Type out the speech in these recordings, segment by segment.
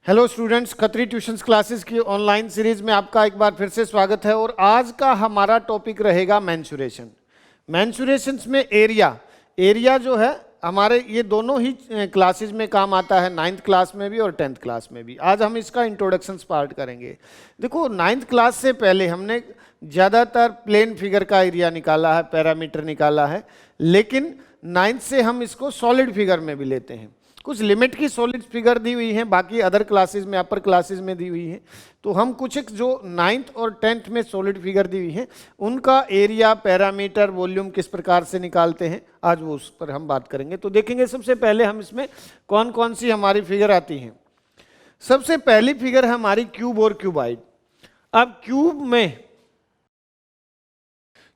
Hello students, Khatri tuitions classes की online series में आपका एक बार फिर से स्वागत है। और आज का हमारा टॉपिक रहेगा मेंसुरेशन। मेंसुरेशंस में एरिया जो है हमारे ये दोनों ही क्लासेस में काम आता है, 9th क्लास में भी और 10th क्लास में भी। आज हम इसका इंट्रोडक्शन पार्ट करेंगे। देखो, 9th क्लास से पहले हमने ज़्यादातर प्लेन फिगर का एरिया निकाला है, पैरामीटर निकाला है, लेकिन 9th से हम इसको सॉलिड फिगर में भी लेते हैं। कुछ लिमिट की सॉलिड फिगर दी हुई है, बाकी अदर क्लासेस में, अपर क्लासेस में दी हुई है। तो हम कुछ एक जो 9th और 10th में सॉलिड फिगर दी हुई है उनका एरिया, पैरामीटर, वॉल्यूम किस प्रकार से निकालते हैं, आज वो उस पर हम बात करेंगे। तो देखेंगे सबसे पहले हम इसमें कौन कौन सी हमारी फिगर आती हैं। सबसे पहली फिगर है हमारी क्यूब और क्यूबाइड। अब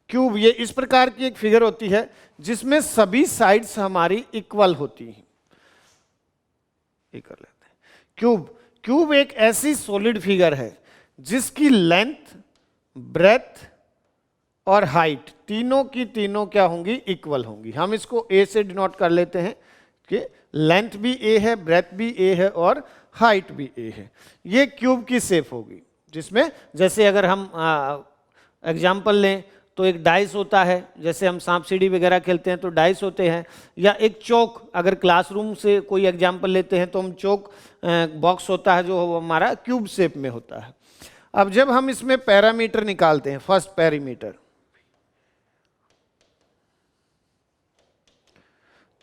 क्यूब ये इस प्रकार की एक फिगर होती है जिसमें सभी साइड्स हमारी इक्वल होती हैं। कर लेते हैं क्यूब एक ऐसी सॉलिड फिगर है जिसकी लेंथ, ब्रेथ और हाइट तीनों की तीनों क्या होंगी, इक्वल होंगी। हम इसको ए से डिनोट कर लेते हैं कि लेंथ भी ए है, ब्रेथ भी ए है और हाइट भी ए है। ये क्यूब की शेप होगी, जिसमें जैसे अगर हम एग्जाम्पल लें तो एक डाइस होता है, जैसे हम सांप सीढ़ी वगैरह खेलते हैं तो डाइस होते हैं, या एक चौक, अगर क्लासरूम से कोई एग्जाम्पल लेते हैं तो हम चौक बॉक्स होता है जो हमारा क्यूब शेप में होता है। अब जब हम इसमें पैरामीटर निकालते हैं, फर्स्ट पैरामीटर,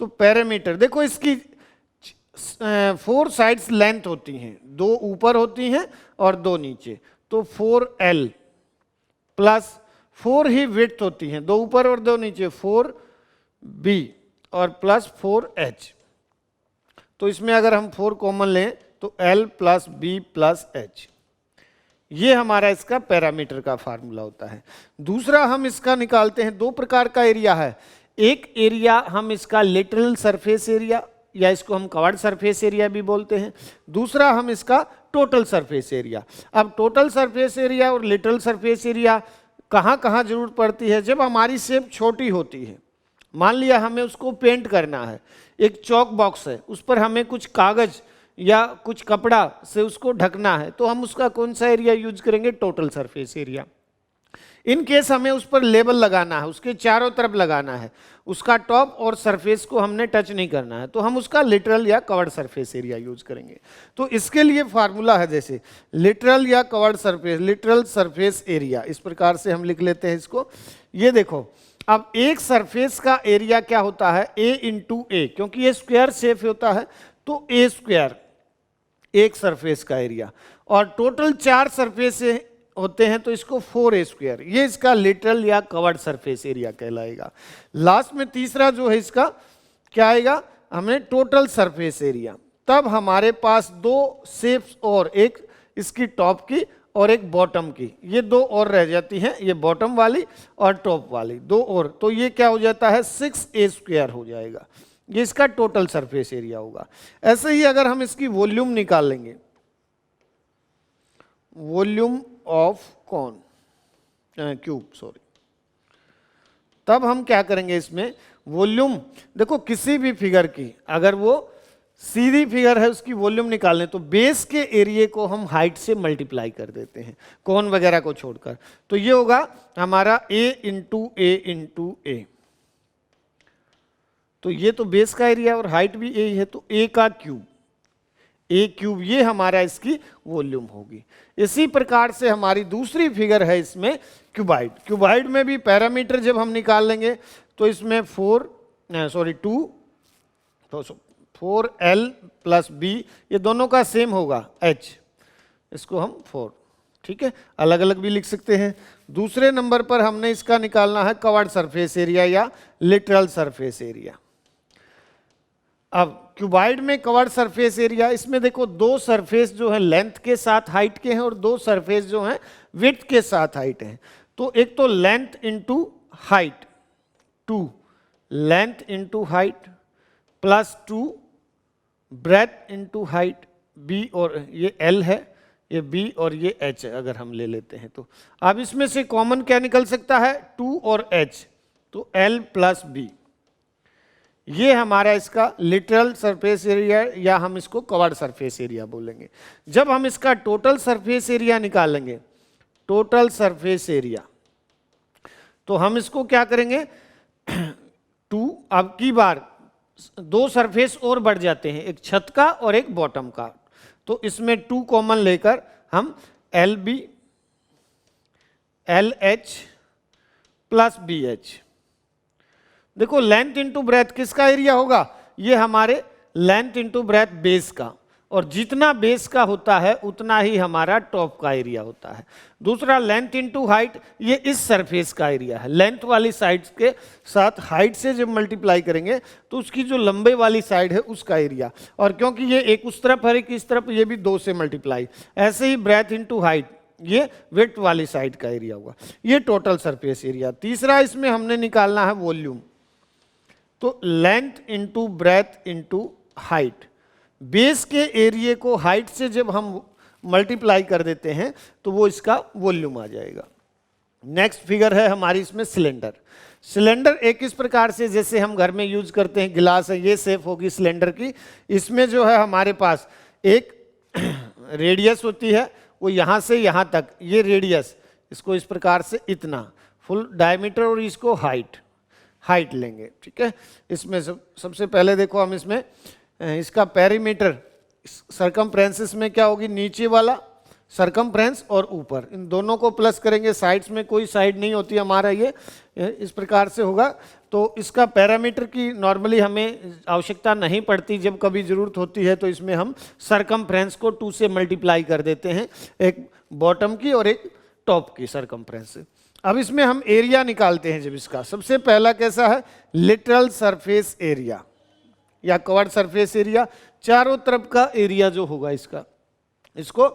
तो पैरामीटर देखो इसकी 4 साइड्स लेंथ होती हैं, 2 ऊपर होती हैं और 2 नीचे, तो 4L प्लस 4 ही विड्थ होती हैं, 2 ऊपर और 2 नीचे, 4B और प्लस 4H। तो इसमें अगर हम 4 कॉमन लें तो L plus B plus H, ये हमारा इसका पैरामीटर का फार्मूला होता है। दूसरा हम इसका निकालते हैं, 2 प्रकार का एरिया है। एक एरिया हम इसका लिटरल सरफेस एरिया, या इसको हम कवर्ड सरफेस एरिया भी बोलते हैं। दूसरा हम इसका टोटल सरफेस एरिया। अब टोटल सरफेस एरिया और लिटरल सरफेस एरिया कहाँ कहाँ जरूरत पड़ती है, जब हमारी शेप छोटी होती है। मान लिया हमें उसको पेंट करना है, एक चौक बॉक्स है, उस पर हमें कुछ कागज या कुछ कपड़ा से उसको ढकना है, तो हम उसका कौन सा एरिया यूज करेंगे, total surface area. In case हमें उस पर लेबल लगाना है, उसके चारों तरफ लगाना है, उसका टॉप और सरफेस को हमने टच नहीं करना है, तो हम उसका लिटरल या कवर्ड सरफेस एरिया यूज करेंगे। तो इसके लिए फार्मूला है, जैसे लिटरल या curved surface, literal surface area, इस प्रकार से हम लिख लेते हैं इसको। ये देखो, अब एक सरफेस का एरिया क्या होता है, A इंटू ए, क्योंकि ये स्क्वायर शेप होता है तो A स्क्वायर एक सरफेस का एरिया, और टोटल 4 सरफेस होते हैं तो इसको 4A स्क्वायर, ये इसका लिटरल या कवर्ड सरफेस एरिया कहलाएगा। लास्ट में तीसरा जो है इसका क्या आएगा, हमने टोटल सरफेस एरिया। तब हमारे पास 2 शेप्स और, एक इसकी टॉप की और एक बॉटम की, ये 2 और रह जाती हैं, ये बॉटम वाली और टॉप वाली 2 और, तो ये क्या हो जाता है, 6A स्क्वायर हो जाएगा। ये इसका टोटल सरफेस एरिया होगा। ऐसे ही अगर हम इसकी वॉल्यूम निकाल लेंगे, वॉल्यूम ऑफ क्यूब, तब हम क्या करेंगे, इसमें वॉल्यूम देखो किसी भी फिगर की, अगर वो सीधी फिगर है उसकी वॉल्यूम निकालने, तो बेस के एरिया को हम हाइट से मल्टीप्लाई कर देते हैं, कोन वगैरह को छोड़कर, तो ये होगा हमारा A इंटू ए इंटू ए। तो ये तो बेस का एरिया और हाइट भी A है, तो A का क्यूब, A क्यूब, ये हमारा इसकी वॉल्यूम होगी। इसी प्रकार से हमारी दूसरी फिगर है इसमें क्यूबाइड। क्यूबाइड में भी पैरामीटर जब हम निकाल लेंगे तो इसमें 4L प्लस B, ये दोनों का सेम होगा H, इसको हम 4, ठीक है, अलग अलग भी लिख सकते हैं। दूसरे नंबर पर हमने इसका निकालना है कवर्ड सरफेस एरिया या लिटरल सरफेस एरिया। अब क्यूबाइड में कवर्ड सरफेस एरिया, इसमें देखो 2 सरफेस जो है लेंथ के साथ हाइट के हैं और 2 सरफेस जो हैं विड्थ के साथ हाइट हैं। तो एक तो length into height 2, length into height plus 2 breath into height, B और ये L है, ये B और ये H अगर हम ले लेते हैं तो। अब इसमें से कॉमन क्या निकल सकता है, 2 और H, तो L प्लस B, ये हमारा इसका लिटरल सरफेस एरिया या हम इसको कवर्ड सरफेस एरिया बोलेंगे। जब हम इसका टोटल सरफेस एरिया निकालेंगे, टोटल सरफेस एरिया, तो हम इसको क्या करेंगे 2, अब की बार 2 सरफेस और बढ़ जाते हैं, एक छत का और एक बॉटम का, तो इसमें 2 कॉमन लेकर हम LB LH प्लस BH, देखो लेंथ इंटू ब्रेथ किसका एरिया होगा, ये हमारे लेंथ इंटू ब्रेथ बेस का, और जितना बेस का होता है उतना ही हमारा टॉप का एरिया होता है। दूसरा लेंथ इंटू हाइट, ये इस सरफेस का एरिया है, लेंथ वाली साइड के साथ हाइट से जब मल्टीप्लाई करेंगे तो उसकी जो लंबे वाली साइड है उसका एरिया, और क्योंकि ये एक उस तरफ है एक इस तरफ, ये भी 2 से मल्टीप्लाई, ऐसे ही ब्रेथ इंटू हाइट, ये विड्थ वाली साइड का एरिया होगा। ये टोटल सरफेस एरिया। तीसरा इसमें हमने निकालना है वॉल्यूम, तो length into breadth into height, base के एरिया को हाइट से जब हम मल्टीप्लाई कर देते हैं तो वो इसका वॉल्यूम आ जाएगा। नेक्स्ट फिगर है हमारी इसमें सिलेंडर। सिलेंडर एक इस प्रकार से जैसे हम घर में यूज करते हैं, गिलास है, ये शेप होगी सिलेंडर की। इसमें जो है हमारे पास एक रेडियस होती है, वो यहाँ से यहाँ तक, ये रेडियस, इसको इस प्रकार से इतना फुल डायमीटर, और इसको हाइट लेंगे, ठीक है। इसमें सबसे पहले देखो हम इसमें इसका पेरीमीटर, सरकमफ्रेंस में क्या होगी, नीचे वाला सरकमफ्रेंस और ऊपर, इन दोनों को प्लस करेंगे, साइड्स में कोई साइड नहीं होती हमारा, ये इस प्रकार से होगा। तो इसका पैरामीटर की नॉर्मली हमें आवश्यकता नहीं पड़ती, जब कभी ज़रूरत होती है तो इसमें हम सरकमफ्रेंस को 2 से मल्टीप्लाई कर देते हैं, एक बॉटम की और एक टॉप की सरकमफ्रेंस से। अब इसमें हम एरिया निकालते हैं जब इसका, सबसे पहला कैसा है, लिटरल सरफेस एरिया या कवर्ड सरफेस एरिया, चारों तरफ का एरिया जो होगा इसका, इसको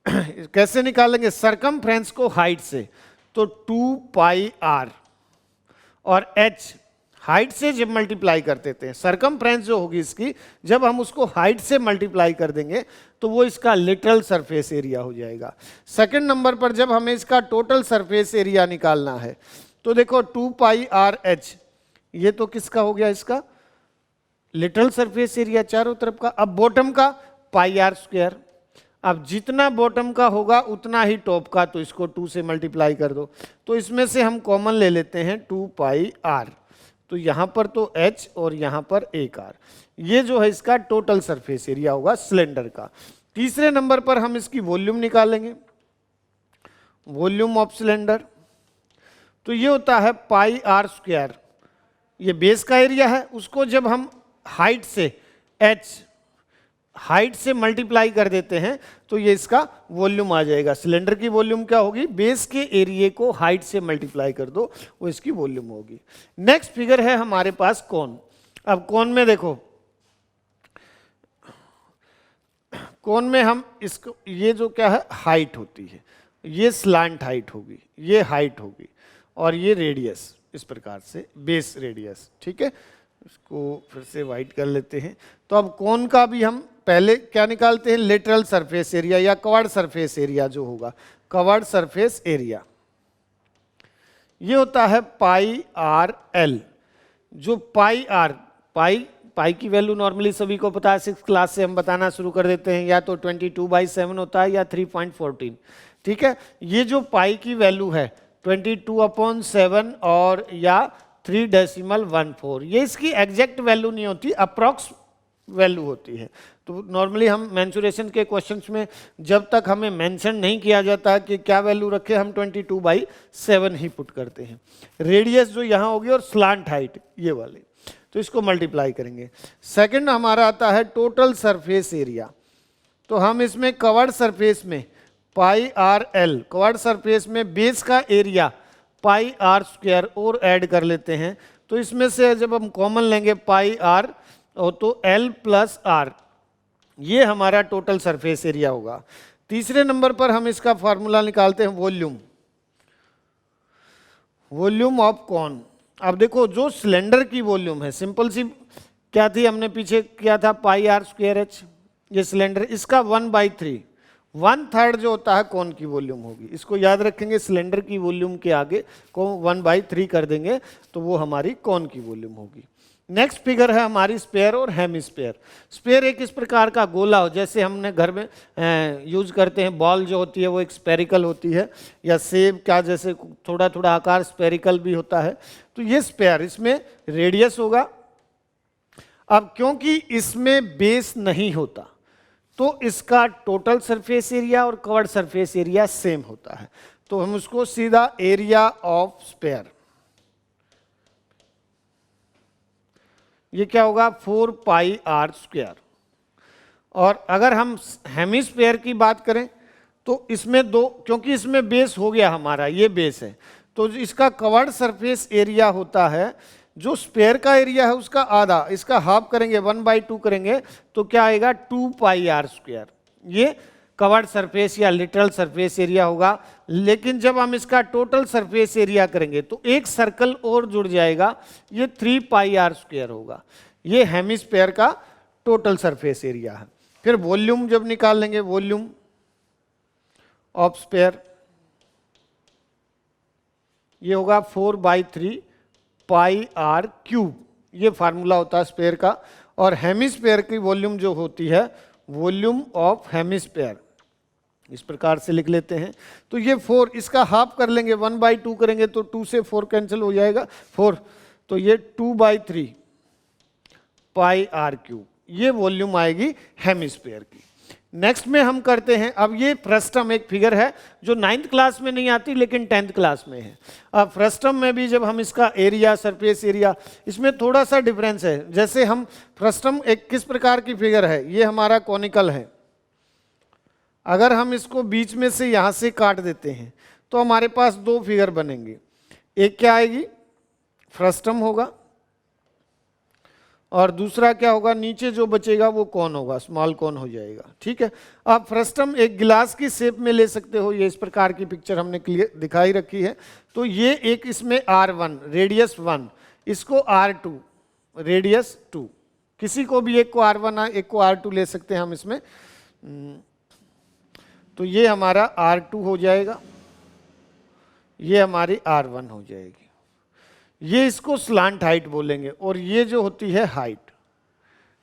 कैसे निकालेंगे, सरकमफ्रेंस को हाइट से, तो 2 पाई r, और h हाइट से जब मल्टीप्लाई कर देते हैं, सरकमफ्रेंस जो होगी इसकी, जब हम उसको हाइट से मल्टीप्लाई कर देंगे तो वो इसका लिटरल सरफेस एरिया हो जाएगा। सेकंड नंबर पर जब हमें इसका टोटल सरफेस एरिया निकालना है, तो देखो 2 पाई r h, ये तो किसका हो गया, इसका लिटरल सरफेस एरिया चारों तरफ का। अब बॉटम का पाई r स्क्वायर, अब जितना बॉटम का होगा उतना ही टॉप का, तो इसको 2 से मल्टीप्लाई कर दो, तो इसमें से हम कॉमन ले लेते हैं 2 पाई r, तो यहाँ पर तो h और यहाँ पर एक r, ये जो है इसका टोटल सरफेस एरिया होगा सिलेंडर का। तीसरे नंबर पर हम इसकी वॉल्यूम निकालेंगे, वॉल्यूम ऑफ सिलेंडर, तो ये होता है पाई r स्क्वायर, ये बेस का एरिया है, उसको जब हम हाइट से h हाइट से मल्टीप्लाई कर देते हैं तो ये इसका वॉल्यूम आ जाएगा। सिलेंडर की वॉल्यूम क्या होगी, बेस के एरिया को हाइट से मल्टीप्लाई कर दो, वो इसकी वॉल्यूम होगी। नेक्स्ट फिगर है हमारे पास कोन। अब कोन में देखो, कोन में हम इसको, ये जो क्या है हाइट होती है, ये स्लांट हाइट होगी, ये हाइट होगी, और ये रेडियस इस प्रकार से बेस रेडियस, ठीक है। इसको फिर से वाइट कर लेते हैं। तो अब कोन का भी हम पहले क्या निकालते हैं, लेटरल सरफेस एरिया या कवर्ड सरफेस एरिया जो होगा, कवर्ड सरफेस एरिया, ये होता है पाई आर एल। जो पाई आर, पाई की वैल्यू नॉर्मली सभी को पता है, 6th क्लास से हम बताना शुरू कर देते हैं, या तो 22/7 होता है या 3.14, ठीक है। ये जो पाई की वैल्यू है 22/7 और या 3.14, ये इसकी एग्जैक्ट वैल्यू नहीं होती, अप्रॉक्स वैल्यू होती है। तो नॉर्मली हम मेंसुरेशन के क्वेश्चंस में जब तक हमें मेंशन नहीं किया जाता कि क्या वैल्यू रखे, हम 22/7 ही पुट करते हैं। रेडियस जो यहाँ होगी और स्लांट हाइट ये वाली, तो इसको मल्टीप्लाई करेंगे। सेकंड हमारा आता है टोटल सरफेस एरिया, तो हम इसमें कवर्ड सरफेस में पाई आर एल, कवर्ड सरफेस में बेस का एरिया पाई आर स्क्वायर और ऐड कर लेते हैं, तो इसमें से जब हम कॉमन लेंगे पाई आर तो एल प्लस आर, ये हमारा टोटल सरफेस एरिया होगा। तीसरे नंबर पर हम इसका फॉर्मूला निकालते हैं वॉल्यूम, वॉल्यूम ऑफ कोन। अब देखो जो सिलेंडर की वॉल्यूम है, सिंपल सी क्या थी, हमने पीछे किया था पाई आर स्क्वायर एच, ये सिलेंडर, इसका 1/3, 1/3 जो होता है कोन की वॉल्यूम होगी। इसको याद रखेंगे, सिलेंडर की वॉल्यूम के आगे को 1/3 कर देंगे तो वो हमारी कोन की वॉल्यूम होगी। नेक्स्ट फिगर है हमारी स्पेयर और हेमिस्फेयर। स्पेयर एक इस प्रकार का गोला हो, जैसे हमने घर में यूज करते हैं, बॉल जो होती है वो एक स्पेरिकल होती है, या सेब का जैसे थोड़ा थोड़ा आकार स्पेरिकल भी होता है। तो ये स्पेयर, इसमें रेडियस होगा। अब क्योंकि इसमें बेस नहीं होता तो इसका टोटल सरफेस एरिया और कवर्ड सरफेस एरिया सेम होता है, तो हम उसको सीधा एरिया ऑफ स्पेयर, ये क्या होगा 4 पाई आर स्क्वायर। और अगर हम हेमिस्फेयर की बात करें तो इसमें दो, क्योंकि इसमें बेस हो गया हमारा, ये बेस है, तो इसका कवर्ड सरफेस एरिया होता है, जो स्पेयर का एरिया है उसका आधा, इसका हाफ करेंगे 1/2 करेंगे तो क्या आएगा 2 पाई आर स्क्वायर। ये कवर्ड सरफेस या लिटरल सरफेस एरिया होगा। लेकिन जब हम इसका टोटल सरफेस एरिया करेंगे तो एक सर्कल और जुड़ जाएगा, ये 3 पाई आर स्क्वायर होगा। ये हेमिस्फेयर का टोटल सरफेस एरिया है। फिर वॉल्यूम जब निकाल लेंगे, वॉल्यूम ऑफ स्पेयर, ये होगा 4/3 पाई आर क्यूब, ये फार्मूला होता है स्पेयर का। और हेमिस्फेयर की वॉल्यूम जो होती है, वॉल्यूम ऑफ हेमिस्फेयर, इस प्रकार से लिख लेते हैं। तो ये 4, इसका हाफ कर लेंगे 1/2 करेंगे तो 2 से 4 कैंसिल हो जाएगा 4, तो ये 2/3 पाई आर क्यूब, ये वॉल्यूम आएगी हेमिस्फेयर की। नेक्स्ट में हम करते हैं, अब ये फ्रस्टम एक फिगर है जो 9th क्लास में नहीं आती लेकिन 10th क्लास में है। अब फ्रस्टम में भी जब हम इसका एरिया, सरफेस एरिया, इसमें थोड़ा सा डिफरेंस है। जैसे हम फ्रस्टम एक किस प्रकार की फिगर है, ये हमारा कॉनिकल है, अगर हम इसको बीच में से यहाँ से काट देते हैं तो हमारे पास दो फिगर बनेंगे। एक क्या आएगी, फ्रस्टम होगा, और दूसरा क्या होगा, नीचे जो बचेगा वो कौन होगा, स्मॉल कौन हो जाएगा। ठीक है, आप फ्रस्टम एक गिलास की शेप में ले सकते हो, ये इस प्रकार की पिक्चर हमने क्लियर दिखाई रखी है। तो ये एक इसमें R1 रेडियस 1, इसको R2 रेडियस 2, किसी को भी एक को R1 एक को R2 ले सकते हैं हम इसमें। तो ये हमारा R2 हो जाएगा, ये हमारी R1 हो जाएगी। ये इसको स्लांट हाइट बोलेंगे, और ये जो होती है हाइट।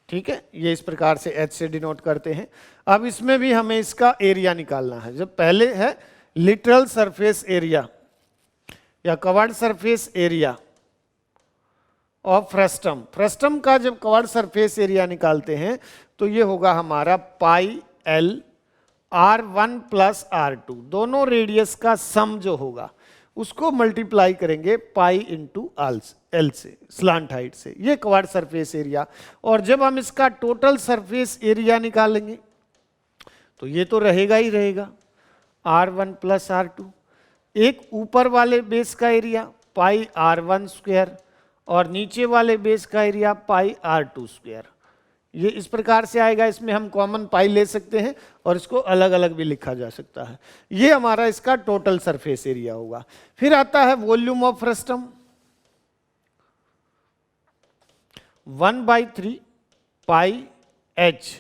ठीक है, ये इस प्रकार से H से डिनोट करते हैं। अब इसमें भी हमें इसका एरिया निकालना है। जब पहले है लिटरल सरफेस एरिया या curved surface area of frustum, frustum का जब कवर्ड सरफेस एरिया निकालते हैं तो ये होगा हमारा pi L R1 plus R2, दोनों रेडियस का सम जो होगा उसको मल्टीप्लाई करेंगे पाई इंटू एल से, स्लांट हाइट से, ये कवर्ड सरफेस एरिया। और जब हम इसका टोटल सरफेस एरिया निकालेंगे तो ये तो रहेगा ही रहेगा R1 प्लस R2, एक ऊपर वाले बेस का एरिया पाई R1 स्क्वायर और नीचे वाले बेस का एरिया पाई R2 स्क्वायर, ये इस प्रकार से आएगा। इसमें हम कॉमन पाई ले सकते हैं और इसको अलग अलग भी लिखा जा सकता है। ये हमारा इसका टोटल सरफेस एरिया होगा। फिर आता है volume of frustum, 1/3 pi H।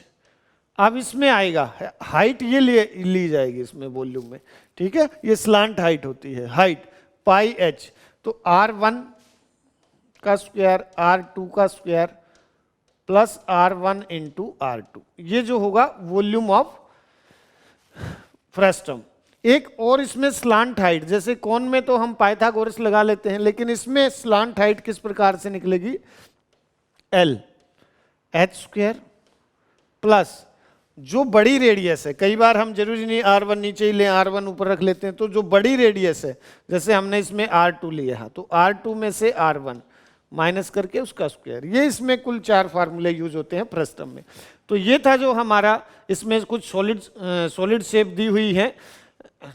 अब इसमें आएगा हाइट, ये ली जाएगी इसमें वॉल्यूम में। ठीक है, ये स्लांट हाइट होती है, हाइट पाई H, तो R1 का स्क्वायर R2 का square plus R1 into R2, ये जो होगा वॉल्यूम ऑफ फ्रस्टम। एक और इसमें स्लांट हाइट, जैसे कौन में तो हम पाइथागोरस लगा लेते हैं, लेकिन इसमें स्लांट हाइट किस प्रकार से निकलेगी, L H स्क्वायर प्लस जो बड़ी रेडियस है, कई बार हम जरूरी नहीं R1 नीचे ही लें, R1 ऊपर रख लेते हैं, तो जो बड़ी रेडियस है, जैसे हमने इसमें R2 लिया है तो R2 में से R1 माइनस करके उसका स्क्वायर, ये इसमें कुल 4 फार्मूले यूज होते हैं फ्रस्टम में। तो ये था जो हमारा, इसमें कुछ सॉलिड शेप दी हुई है,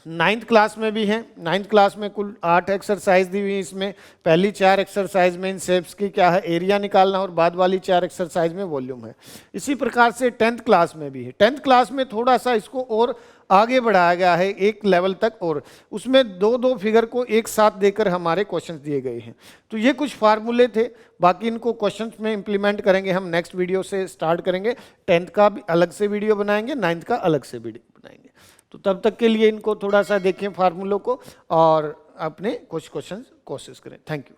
9th क्लास में भी है। 9th क्लास में कुल 8 एक्सरसाइज दी हुई है। इसमें पहली 4 एक्सरसाइज में इन शेप्स की क्या है, एरिया निकालना, और बाद वाली 4 एक्सरसाइज में वॉल्यूम है। इसी प्रकार से 10th क्लास में भी है। 10th क्लास में थोड़ा सा इसको और आगे बढ़ाया गया है एक लेवल तक, और उसमें 2-2 फिगर को एक साथ देकर हमारे क्वेश्चंस दिए गए हैं। तो ये कुछ फार्मूले थे, बाकी इनको क्वेश्चंस में इंप्लीमेंट करेंगे हम, नेक्स्ट वीडियो से स्टार्ट करेंगे। 10th का भी अलग से वीडियो बनाएंगे, 9th का अलग से वीडियो बनाएंगे। तो तब तक के लिए इनको थोड़ा सा देखें फार्मूलों को, और अपने कुछ क्वेश्चंस कोशिश करें। Thank you.